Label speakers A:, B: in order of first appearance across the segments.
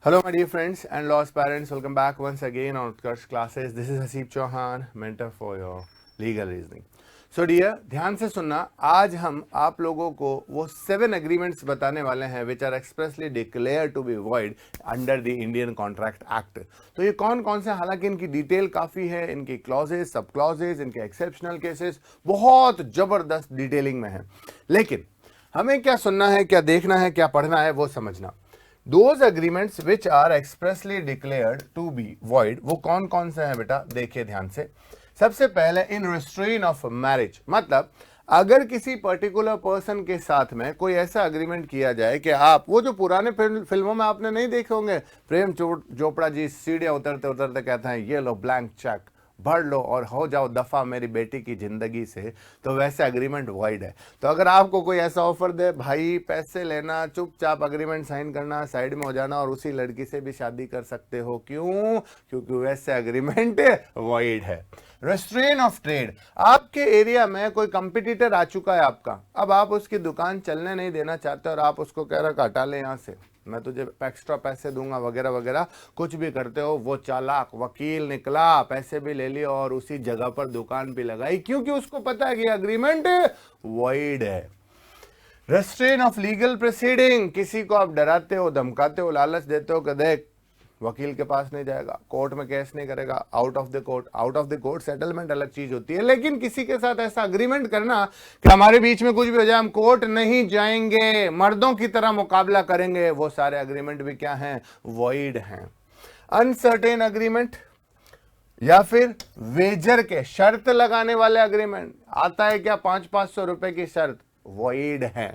A: Hello, my dear friends and law aspirants. Welcome back once again on Utkarsh classes. This is Haseeb Chauhan, mentor for your legal reasoning. So dear, ध्यान से सुनना. आज हम आप लोगों को वो 7 agreements बताने वाले हैं which are expressly declared to be void under the Indian Contract Act. तो ये कौन कौन से, हालांकि इनकी डिटेल काफ़ी है, इनकी क्लॉजेस, सब क्लॉजेस, इनके एक्सेप्शनल केसेस बहुत ज़बरदस्त डिटेलिंग में है. लेकिन हमें क्या सुनना है, क्या देखना है, क्या पढ़ना है, वो समझना. Those agreements which are expressly declared to be void, वो कौन कौन से हैं बेटा, देखिए ध्यान से. सबसे पहले इन रिस्ट्रेन ऑफ मैरिज, मतलब अगर किसी पर्टिकुलर पर्सन के साथ में कोई ऐसा अग्रीमेंट किया जाए कि आप, वो जो पुराने फिल्मों में आपने नहीं देखे होंगे, प्रेम चोपड़ा जी सीढ़ियां उतरते उतरते कहते हैं ये लो ब्लैंक चेक, भर लो और हो जाओ दफा मेरी बेटी की जिंदगी से, तो वैसे अग्रीमेंट वॉइड है. तो अगर आपको कोई ऐसा ऑफर दे, भाई पैसे लेना, चुपचाप अग्रीमेंट साइन करना, साइड में हो जाना और उसी लड़की से भी शादी कर सकते हो. क्यों? क्योंकि वैसे अग्रीमेंट वॉइड है. रेस्ट्रेन ऑफ ट्रेड, आपके एरिया में कोई कंपटीटर आ चुका है आपका, अब आप उसकी दुकान चलने नहीं देना चाहते और आप उसको कह रहे हटा ले यहाँ से, मैं तुझे एक्स्ट्रा पैसे दूंगा वगैरह वगैरह, कुछ भी करते हो. वो चालाक वकील निकला, पैसे भी ले लिए और उसी जगह पर दुकान भी लगाई, क्योंकि उसको पता है कि अग्रीमेंट वॉइड है. रेस्ट्रेन ऑफ लीगल प्रोसीडिंग, किसी को आप डराते हो, धमकाते हो, लालच देते हो कि देख वकील के पास नहीं जाएगा, कोर्ट में केस नहीं करेगा, out of the court settlement अलग चीज होती है. लेकिन किसी के साथ ऐसा अग्रीमेंट करना कि हमारे बीच में कुछ भी हो जाए, हम कोर्ट नहीं जाएंगे, मर्दों की तरह मुकाबला करेंगे, वो सारे अग्रीमेंट भी क्या हैं? वॉइड हैं. अनसर्टेन अग्रीमेंट या फिर वेजर के, शर्त लगाने वाले अग्रीमेंट, आता है क्या 500-500 रुपए की शर्त, वॉइड है.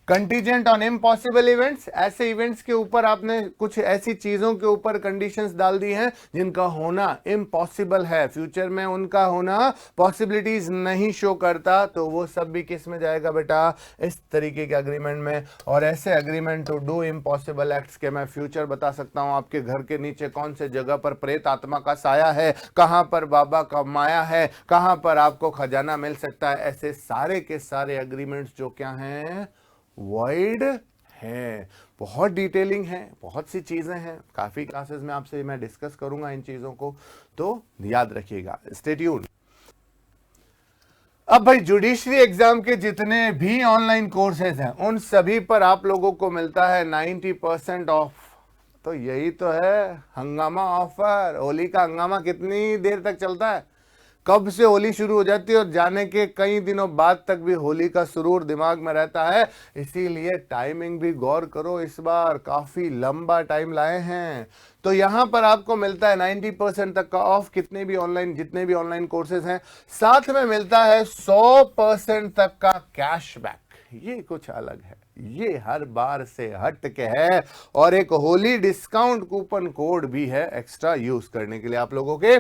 A: कंटीजेंट ऑन इम्पॉसिबल इवेंट्स, ऐसे इवेंट्स के ऊपर आपने कुछ ऐसी चीजों के ऊपर कंडीशंस डाल दी हैं जिनका होना इम्पॉसिबल है, फ्यूचर में उनका होना पॉसिबिलिटीज नहीं शो करता, तो वो सब भी किस में जाएगा बेटा? इस तरीके के अग्रीमेंट में. और ऐसे agreement to do impossible acts के मैं फ्यूचर बता सकता हूं, आपके घर के नीचे कौन से जगह पर प्रेत आत्मा का साया है, कहां पर बाबा का माया है, कहां पर आपको खजाना मिल सकता है. ऐसे सारे के सारे अग्रीमेंट्स जो क्या हैं? वॉइड है. बहुत डिटेलिंग है, बहुत सी चीजें हैं, काफी क्लासेस में आपसे मैं डिस्कस करूंगा इन चीजों को, तो याद रखिएगा. Stay tuned. अब भाई जुडिशरी एग्जाम के जितने भी ऑनलाइन कोर्सेज हैं उन सभी पर आप लोगों को मिलता है 90% ऑफ. तो यही तो है हंगामा ऑफर. होली का हंगामा कितनी देर तक चलता है? कब से होली शुरू हो जाती है और जाने के कई दिनों बाद तक भी होली का सुरूर दिमाग में रहता है. इसीलिए टाइमिंग भी गौर करो, इस बार काफी लंबा टाइम लाए हैं. तो यहां पर आपको मिलता है 90% तक का ऑफ, जितने भी ऑनलाइन कोर्सेज हैं. साथ में मिलता है 100% तक का कैशबैक. ये कुछ अलग है, ये हर बार से हट के है. और एक होली डिस्काउंट कूपन कोड भी है एक्स्ट्रा यूज करने के लिए आप लोगों के.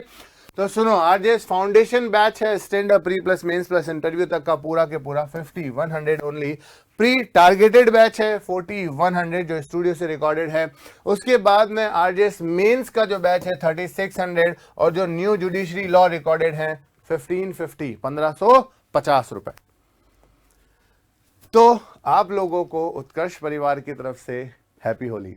A: तो सुनो, आरजेएस फाउंडेशन बैच है, stand up, pre plus mains plus interview तक का पूरा के पूरा 50-100 ओनली. प्री टारगेटेड बैच है 40-100 जो स्टूडियो से रिकॉर्डेड है. उसके बाद में आरजेएस मेंस का जो बैच है 3600 और जो न्यू जुडिशरी लॉ रिकॉर्डेड है 1550, 1550 रुपए. तो आप लोगों को उत्कर्ष परिवार की तरफ से हैप्पी होली.